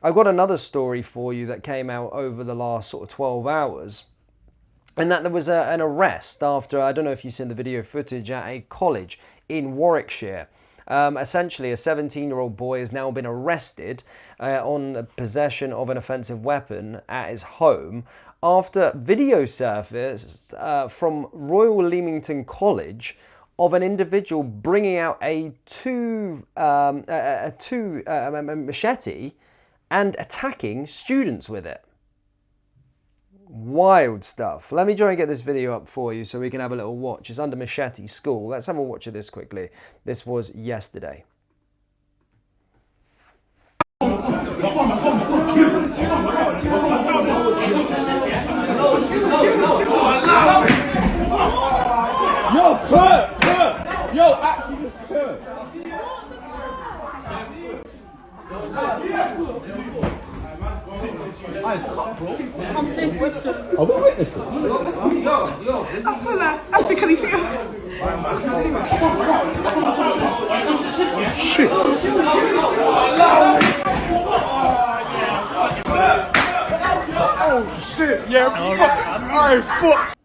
I've got another story for you that came out over the last sort of 12 hours. And that there was an arrest after, I don't know if you've seen the video footage, at a college in Warwickshire. Essentially, a 17-year-old boy has now been arrested on possession of an offensive weapon at his home after video surfaced from Royal Leamington College of an individual bringing out a machete and attacking students with it. Wild stuff. Let me try and get this video up for you so we can have a little watch. It's under Machete School. Let's have a watch of this quickly. This was yesterday. Yo, Kurt! Yo, actually, it's Kurt. I'm safe witness. Are we witnessing? I feel like I think I need to go. Shit. Oh shit, yeah. Alright, fuck.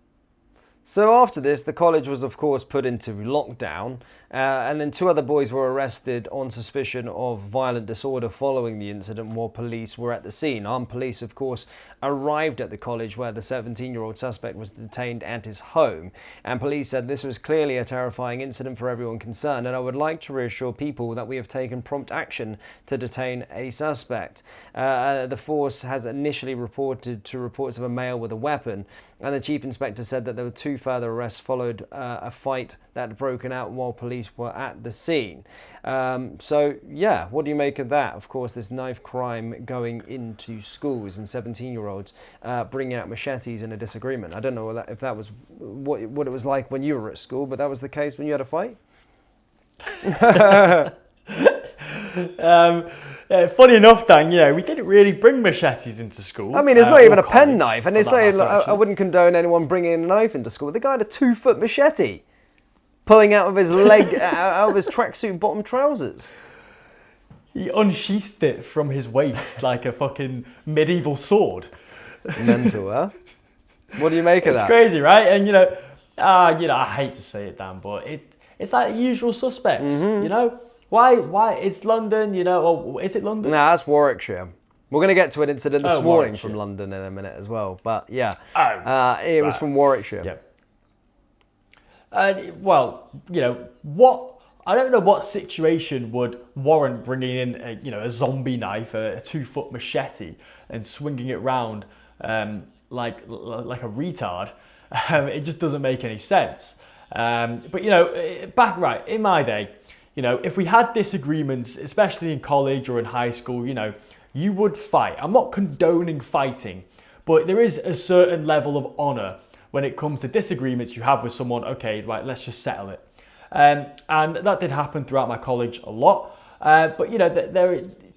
So after this, the college was of course put into lockdown, and then 2 other boys were arrested on suspicion of violent disorder following the incident while police were at the scene. Armed police, of course, arrived at the college where the 17-year-old suspect was detained at his home, and police said this was clearly a terrifying incident for everyone concerned, and I would like to reassure people that we have taken prompt action to detain a suspect. The force has initially reported to reports of a male with a weapon, and the chief inspector said that there were 2 further arrests followed a fight that had broken out while police were at the scene. So yeah, what do you make of that? Of course, this knife crime going into schools and 17-year-olds bringing out machetes in a disagreement. I don't know if that was what it was like when you were at school, but that was the case when you had a fight? Funny enough, Dan, we didn't really bring machetes into school. I mean, it's not even a college, pen knife, and it's not even, I wouldn't condone anyone bringing a knife into school. The guy had a 2-foot machete pulling out of his leg, out of his tracksuit bottom trousers. He unsheathed it from his waist like a fucking medieval sword. Mental, huh? What do you make of that? It's crazy, right? And I hate to say it, Dan, but it's like the usual suspects. Mm-hmm. Why it's London? Or is it London? Nah, that's Warwickshire. We're going to get to an incident this morning from London in a minute as well. But yeah, it was from Warwickshire. Yeah. Well, what I don't know what situation would warrant bringing in a zombie knife, a 2-foot machete, and swinging it round like a retard. It just doesn't make any sense. But back in my day, if we had disagreements, especially in college or in high school, you would fight. I'm not condoning fighting, but there is a certain level of honour when it comes to disagreements you have with someone. Okay, right, let's just settle it. And that did happen throughout my college a lot. But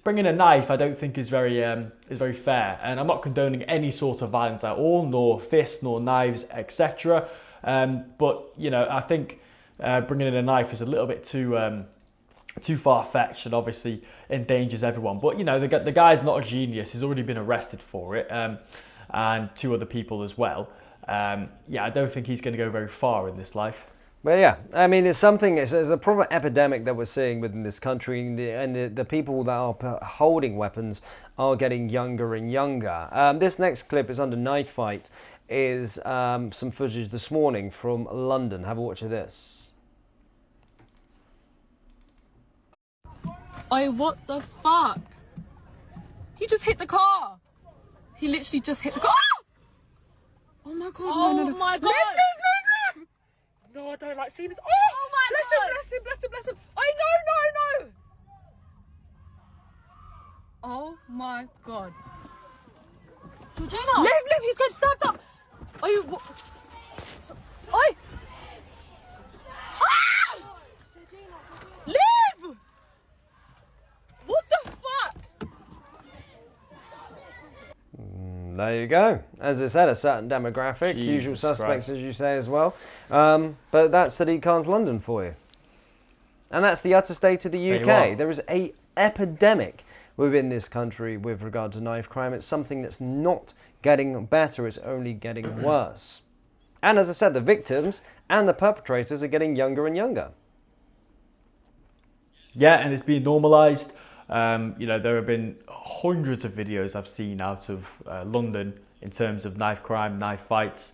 bringing a knife, I don't think is very fair. And I'm not condoning any sort of violence at all, nor fists, nor knives, etc. But I think bringing in a knife is a little bit too far-fetched and obviously endangers everyone. But the guy's not a genius. He's already been arrested for it, and 2 other people as well. I don't think he's going to go very far in this life. But yeah, I mean, it's a proper epidemic that we're seeing within this country, and the people that are holding weapons are getting younger and younger. This next clip is under Knife Fight, is some footage this morning from London. Have a watch of this. Oh, what the fuck? He just hit the car. He literally just hit the car. Oh my god. Oh no. My god. Leave. No, I don't like seeing this. Oh my god. Bless him. I know. Oh my god. Georgina. Liv, he's getting stabbed up. Are you... Oi. Ah! Liv! What the fuck? There you go. As I said, a certain demographic, usual suspects, Christ, as you say as well. But that's Sadiq Khan's London for you. And that's the utter state of the UK. There is a epidemic within this country with regard to knife crime. It's something that's not getting better, it's only getting worse. And as I said, the victims and the perpetrators are getting younger and younger. Yeah, and it's being normalised. There have been hundreds of videos I've seen out of London in terms of knife crime, knife fights,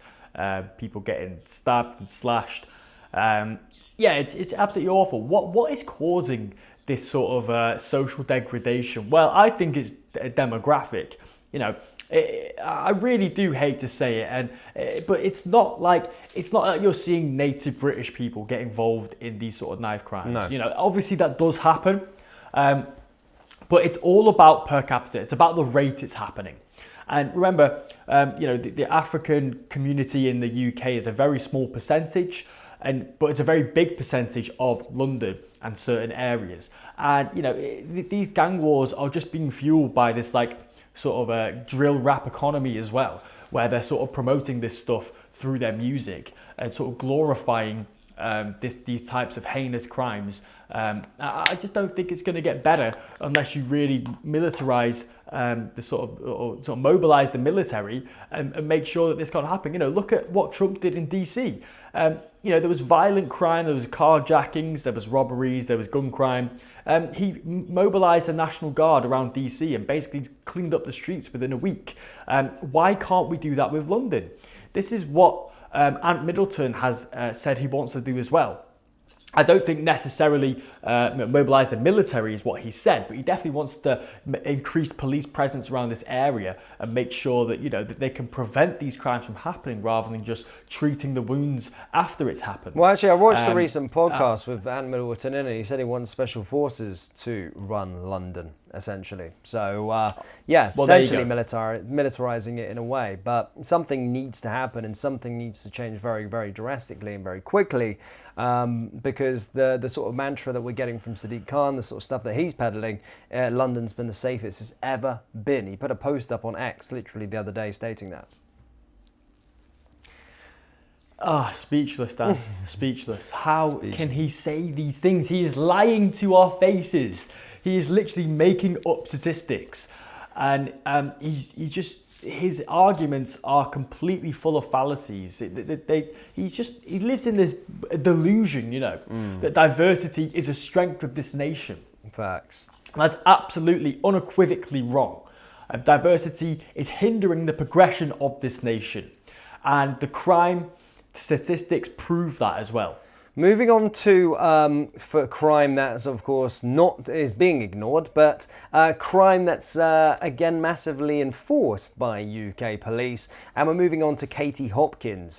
people getting stabbed and slashed. It's absolutely awful. What is causing this sort of social degradation? Well, I think it's a demographic. I really do hate to say it, but it's not like you're seeing native British people get involved in these sort of knife crimes. No. Obviously that does happen, but it's all about per capita. It's about the rate it's happening. And remember, the African community in the UK is a very small percentage, but it's a very big percentage of London and certain areas. And these gang wars are just being fueled by this sort of a drill rap economy as well, where they're sort of promoting this stuff through their music and sort of glorifying these types of heinous crimes. I just don't think it's going to get better unless you really militarize or mobilize the military and make sure that this can't happen. Look at what Trump did in DC. There was violent crime, there was carjackings, there was robberies, there was gun crime. He mobilized the National Guard around DC and basically cleaned up the streets within a week. Why can't we do that with London? This is what Ant Middleton has said he wants to do as well. I don't think necessarily mobilise the military is what he said, but he definitely wants to increase police presence around this area and make sure that that they can prevent these crimes from happening rather than just treating the wounds after it's happened. Well, actually, I watched a recent podcast with Ant Middleton in it. He said he wants special forces to run London, essentially. So, essentially militarising it in a way. But something needs to happen and something needs to change very, very drastically and very quickly. Because the sort of mantra that we're getting from Sadiq Khan, the sort of stuff that he's peddling, London's been the safest it's ever been. He put a post up on X literally the other day stating that. Speechless, Dan. Speechless. How can he say these things? He is lying to our faces. He is literally making up statistics. And his arguments are completely full of fallacies. He lives in this delusion, that diversity is a strength of this nation. Facts. That's absolutely unequivocally wrong. Diversity is hindering the progression of this nation. And the crime statistics prove that as well. Moving on to for crime that's of course is being ignored, but crime that's again massively enforced by UK police, and we're moving on to Katie Hopkins.